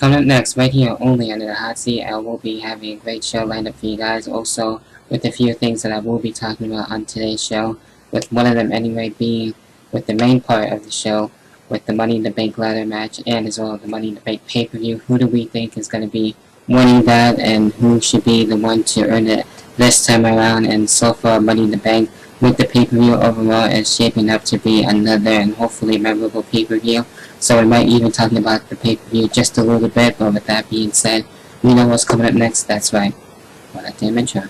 Coming up next, right here only under the hot seat, I will be having a great show lined up for you guys. Also, with a few things that I will be talking about on today's show, with one of them anyway being with the main part of the show, with the Money in the Bank ladder match, and as well as the Money in the Bank pay-per-view. Who do we think is going to be winning that, and who should be the one to earn it this time around? And so far, Money in the Bank with the pay-per-view overall is shaping up to be another and hopefully memorable pay-per-view. So we might even talk about the pay-per-view just a little bit, but with that being said, we know what's coming up next, that's right. What I did mention.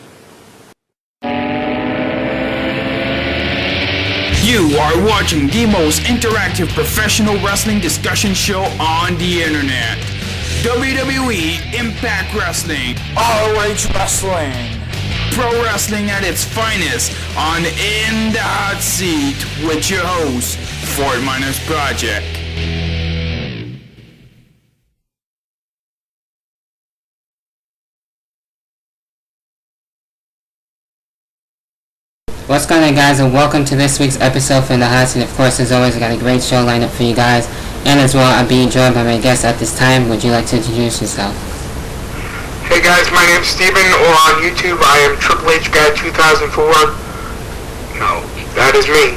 You are watching the most interactive professional wrestling discussion show on the internet. WWE Impact Wrestling, ROH Wrestling, pro wrestling at its finest on In the Hot Seat with your host, Fortminorproject. What's going on, guys, and welcome to this week's episode from the Hot Seat. Of course, as always, I got a great show lined up for you guys, and as well, I'm being joined by my guest at this time. Would you like to introduce yourself? Hey guys, my name's Steven, or on YouTube, I am Triple H Guy 2004. No, that is me.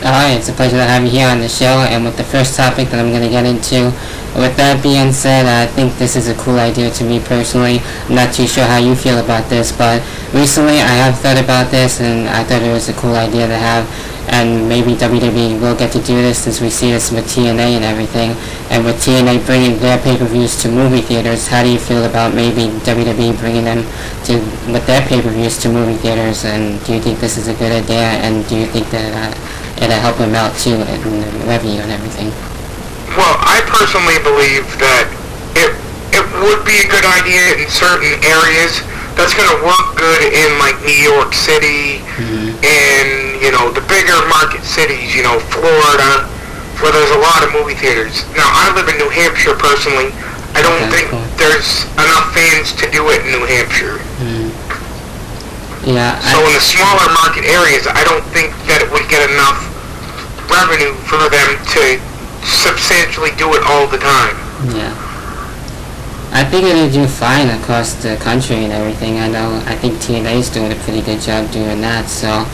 Alright, it's a pleasure to have you here on the show, and with the first topic that I'm going to get into, with that being said, I think this is a cool idea to me personally. I'm not too sure how you feel about this, but recently I have thought about this, and I thought it was a cool idea to have, and maybe WWE will get to do this since we see this with TNA and everything. And with TNA bringing their pay-per-views to movie theaters, how do you feel about maybe WWE bringing them to with their pay-per-views to movie theaters? And do you think this is a good idea? And do you think that it'll help them out too in the revenue and everything? Well, I personally believe that it would be a good idea in certain areas. That's going to work good in, like, New York City, and, you know, the bigger market cities, you know, Florida, where there's a lot of movie theaters. Now, I live in New Hampshire, personally. I don't think there's enough fans to do it in New Hampshire. Yeah. So in the smaller market areas, I don't think that it would get enough revenue for them to substantially do it all the time. Yeah. I think it'll do fine across the country and everything. I think TNA's doing a pretty good job doing that, so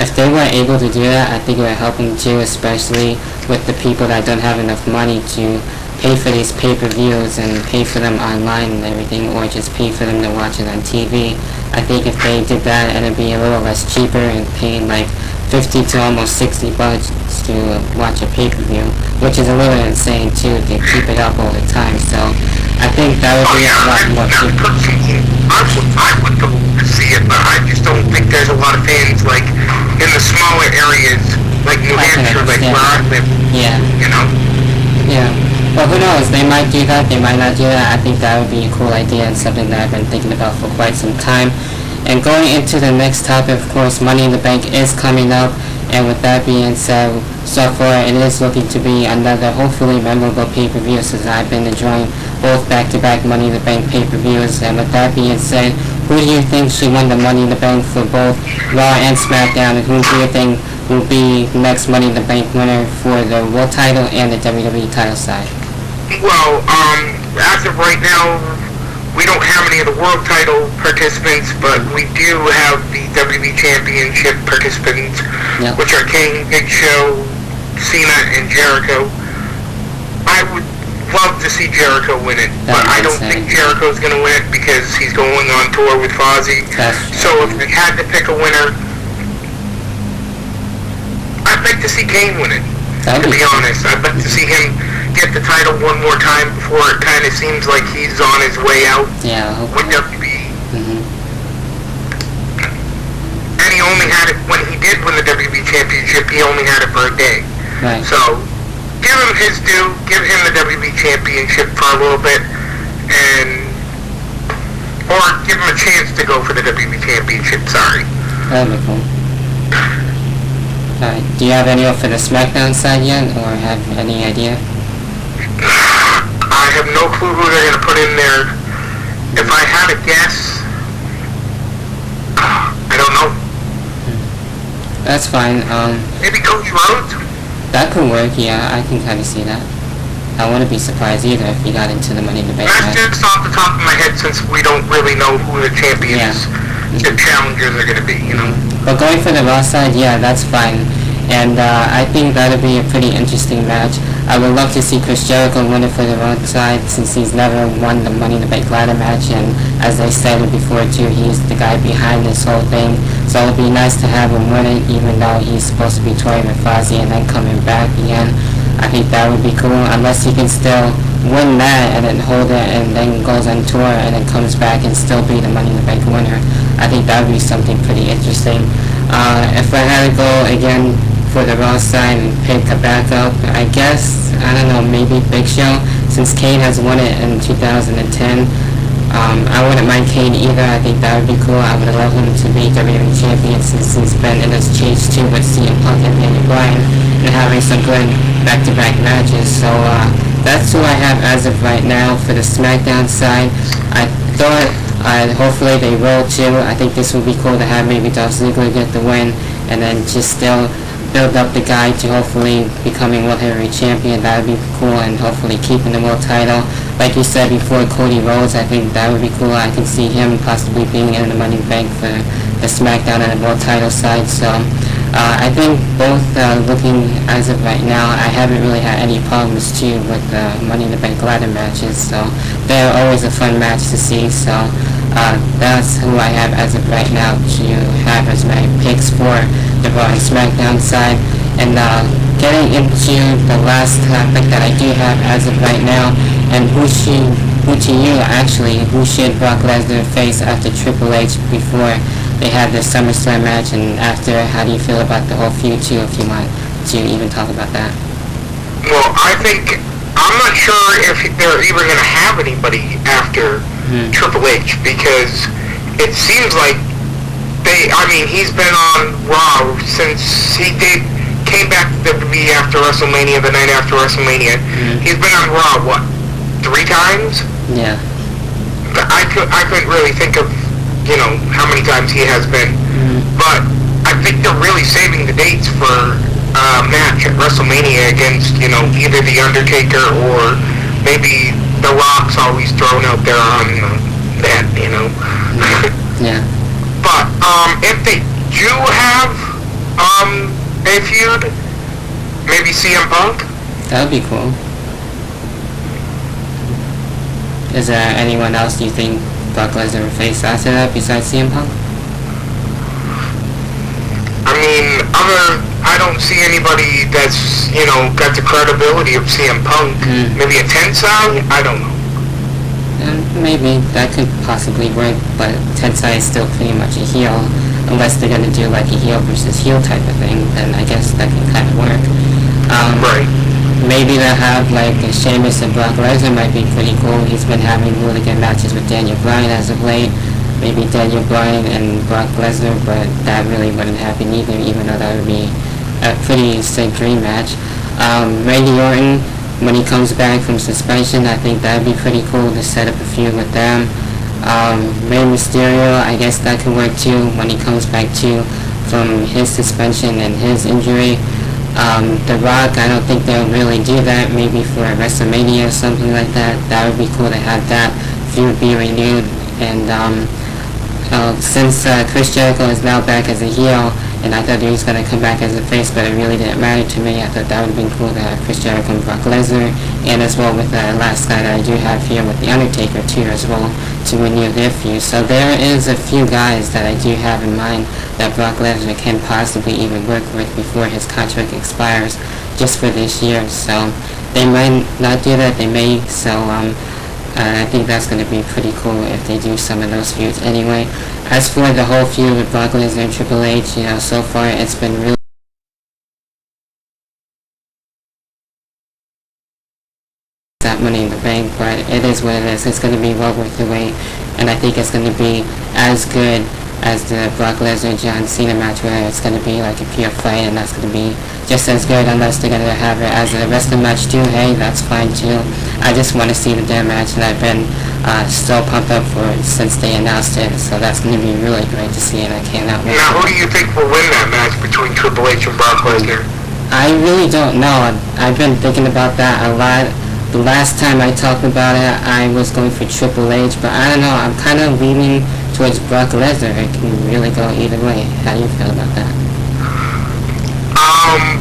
if they were able to do that, I think it would help them too, especially with the people that don't have enough money to pay for these pay-per-views and pay for them online and everything, or just pay for them to watch it on TV. I think if they did that, it'd be a little less cheaper and paying like $50 to almost $60 to watch a pay-per-view, which is a little insane too to keep it up all the time. So I think that would be a lot more cheaper. I would go to see it, but I just don't think there's a lot of fans, like, in the smaller areas, like New Hampshire, like where I live. Yeah. You know? Yeah. Well, who knows? They might do that, they might not do that. I think that would be a cool idea and something that I've been thinking about for quite some time. And going into the next topic, of course, Money in the Bank is coming up. And with that being said, so far it is looking to be another hopefully memorable pay-per-view, since I've been enjoying both back-to-back Money in the Bank pay-per-views. And with that being said, who do you think should win the Money in the Bank for both Raw and SmackDown? And who do you think will be the next Money in the Bank winner for the World title and the WWE title side? Well, as of right now, we don't have any of the world title participants, but we do have the WWE Championship participants, which are Kane, Big Show, Cena, and Jericho. I would love to see Jericho win it, but I don't think Jericho's going to win it because he's going on tour with Fozzy. So if we had to pick a winner, I'd like to see Kane win it, to be honest. I'd like to see him get the title one more time before it kind of seems like he's on his way out with WWE. And he only had it, when he did win the WWE Championship, he only had it for a day. Right. So, give him his due, give him the WWE Championship for a little bit, or give him a chance to go for the WWE Championship, sorry. That'd be cool. Alright, do you have anyone for the SmackDown side yet, or have any idea? I have no clue who they're going to put in there. If I had a guess, I don't know. That's fine. Maybe Cody Rhodes? That could work, yeah, I can kind of see that. I wouldn't be surprised either if he got into the Money in the Bank That's match. just off the top of my head since we don't really know who the champions, the challengers are going to be, But going for the Raw side, yeah, that's fine. And I think that'll be a pretty interesting match. I would love to see Chris Jericho win it for the Raw side since he's never won the Money in the Bank ladder match. And as I said before too, he's the guy behind this whole thing. So it'd be nice to have him win it even though he's supposed to be touring with Fozzy and then coming back again. I think that would be cool unless he can still win that and then hold it and then goes on tour and then comes back and still be the Money in the Bank winner. I think that would be something pretty interesting. If I had to go again for the Raw side and pick a backup, I guess, I don't know, maybe Big Show, since Kane has won it in 2010. I wouldn't mind Kane either. I think that would be cool. I would love him to be WWE champion since he's been in this change too with CM Punk and Daniel Bryan and having some good back-to-back matches. So that's who I have as of right now for the SmackDown side. I thought hopefully they will too. I think this would be cool to have maybe Dolph Ziggler get the win and then just still build up the guy to hopefully becoming World Heavyweight Champion. That would be cool, and hopefully keeping the world title. Like you said before, Cody Rhodes, I think that would be cool. I can see him possibly being in the Money in the Bank for the SmackDown and the world title side. So I think both looking as of right now, I haven't really had any problems too with the Money in the Bank ladder matches. So they're always a fun match to see. So that's who I have as of right now to have as my picks for the Raw and SmackDown side. And getting into the last topic that I do have as of right now, and who should Brock Lesnar face after Triple H before they had the SummerSlam match, and after, how do you feel about the whole feud too, if you want to even talk about that? Well, I'm not sure if they're even going to have anybody after Triple H, because it seems like he's been on Raw since he came back to WWE after WrestleMania, the night after WrestleMania. He's been on Raw, what, 3 times? Yeah. I couldn't really think of, how many times he has been. But I think they're really saving the dates for a match at WrestleMania against, either The Undertaker or maybe The Rock's always thrown out there on that, Yeah. But if they do have a feud, maybe CM Punk. That would be cool. Is there anyone else you think Brock Lesnar will face after that besides CM Punk? I don't see anybody that's, got the credibility of CM Punk. Maybe a Tensai? I don't know. Maybe that could possibly work, but Tensai is still pretty much a heel. Unless they're gonna do like a heel versus heel type of thing, then I guess that can kind of work. Right. Maybe they'll have like Sheamus and Brock Lesnar might be pretty cool. He's been having really good matches with Daniel Bryan as of late. Maybe Daniel Bryan and Brock Lesnar, but that really wouldn't happen either, even though that would be a pretty sick dream match. Randy Orton, when he comes back from suspension, I think that'd be pretty cool to set up a feud with them. Rey Mysterio, I guess that could work too when he comes back too from his suspension and his injury. The Rock, I don't think they'll really do that. Maybe for WrestleMania or something like that. That would be cool to have that feud be renewed. And since Chris Jericho is now back as a heel, and I thought he was going to come back as a face, but it really didn't matter to me. I thought that would have been cool to have Chris Jericho and Brock Lesnar, and as well with the last guy that I do have here with The Undertaker too as well, to renew their feud. So there is a few guys that I do have in mind that Brock Lesnar can possibly even work with before his contract expires just for this year. So they might not do that, they may. So I think that's going to be pretty cool if they do some of those feuds anyway. As for the whole feud with Brock Lesnar and Triple H, so far it's been really that Money in the Bank, but it is what it is. It's going to be well worth the wait, and I think it's going to be as good as the Brock Lesnar-John Cena match, where it's going to be like a pure fight, and that's going to be just as good, unless they're going to have it as a wrestling match too. Hey, that's fine too. I just want to see the damn match, and I've been so pumped up for it since they announced it, so that's going to be really great to see, and I cannot wait. Now, who do you think will win that match between Triple H and Brock Lesnar? I really don't know. I've been thinking about that a lot. the last time I talked about it, I was going for Triple H, but I don't know, I'm kind of leaning towards Brock Lesnar. It can really go either way. How do you feel about that? I'm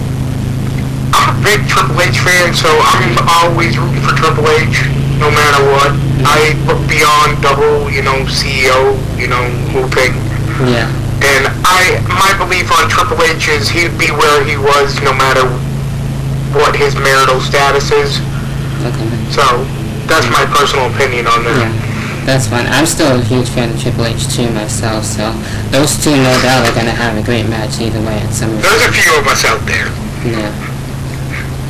a big Triple H fan, so I'm always rooting for Triple H, no matter what. I look beyond double, CEO, whole thing. Yeah. And my belief on Triple H is he'd be where he was no matter what his marital status is. Okay. So, that's my personal opinion on that. Yeah, that's fine. I'm still a huge fan of Triple H too myself, so those two no doubt are gonna have a great match either way at SummerSlam. There's a few of us out there. Yeah.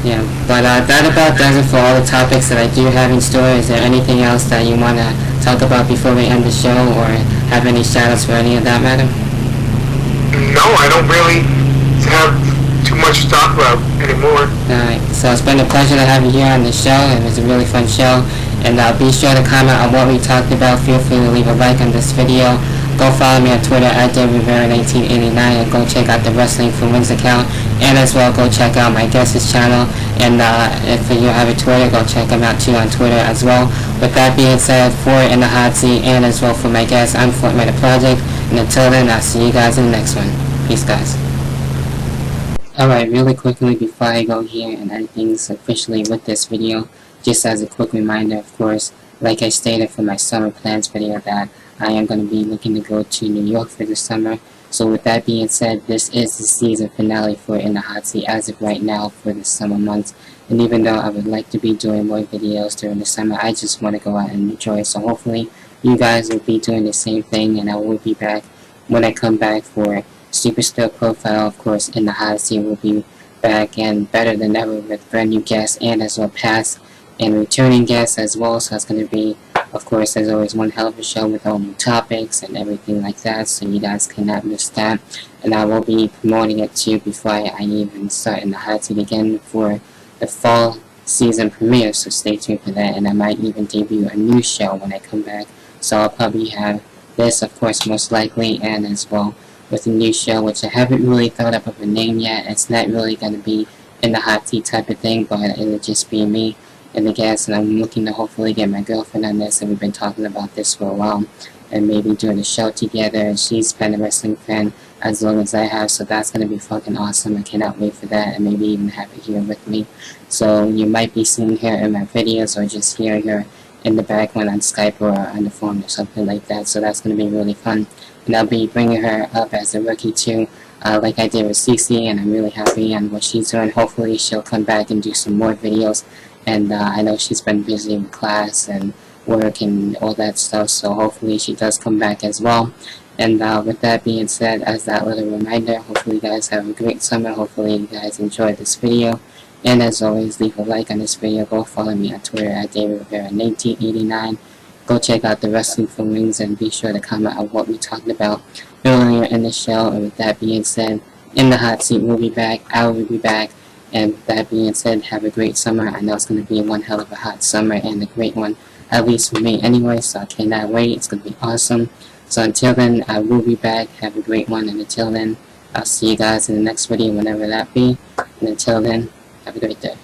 Yeah, but that about does it for all the topics that I do have in store. Is there anything else that you want to talk about before we end the show, or have any shout-outs for any of that matter? No, I don't really have too much to talk about anymore. Alright, so it's been a pleasure to have you here on the show. It was a really fun show. And be sure to comment on what we talked about. Feel free to leave a like on this video. Go follow me on Twitter at DavidRivera1989 and go check out the Wrestling for Wins account. And as well, go check out my guest's channel. And if you have a Twitter, go check them out too on Twitter as well. With that being said, for In the Hot Seat and as well for my guest, I'm Fortminorproject. And until then, I'll see you guys in the next one. Peace, guys. Alright, really quickly before I go here and end things officially with this video, just as a quick reminder, of course, like I stated for my summer plans video, that I am going to be looking to go to New York for the summer. So with that being said, this is the season finale for In the Hot Seat as of right now for the summer months. And even though I would like to be doing more videos during the summer, I just want to go out and enjoy. So hopefully you guys will be doing the same thing, and I will be back when I come back for Super Still Profile. Of course, In the Hot Seat will be back and better than ever with brand new guests and as well past and returning guests as well. So it's going to be, of course, as always, one hell of a show with all new topics and everything like that, so you guys cannot miss that. And I will be promoting it too before I even start In the Hot Seat again for the fall season premiere, so stay tuned for that. And I might even debut a new show when I come back, so I'll probably have this, of course, most likely, and as well with a new show, which I haven't really thought up of a name yet. It's not really going to be In the Hot Seat type of thing, but it'll just be me and the guests, and I'm looking to hopefully get my girlfriend on this, and we've been talking about this for a while, and maybe doing a show together, and she's been a wrestling fan as long as I have, so that's going to be fucking awesome. I cannot wait for that, and maybe even have it here with me. So you might be seeing her in my videos, or just hearing her in the background on Skype or on the phone or something like that, so that's going to be really fun. And I'll be bringing her up as a rookie too, like I did with Cece, and I'm really happy on what she's doing. Hopefully she'll come back and do some more videos. And I know she's been busy with class and work and all that stuff, so hopefully she does come back as well. And with that being said, as that little reminder, hopefully you guys have a great summer. Hopefully you guys enjoyed this video. And as always, leave a like on this video. Go follow me on Twitter at DavidRivera1989. Go check out the Wrestling for Wings, and be sure to comment on what we talked about earlier in the show. And with that being said, In the Hot Seat will be back. I will be back. And with that being said, have a great summer. I know it's going to be one hell of a hot summer, and a great one, at least for me anyway, so I cannot wait. It's going to be awesome. So until then, I will be back. Have a great one, and until then, I'll see you guys in the next video, whenever that be. And until then, have a great day.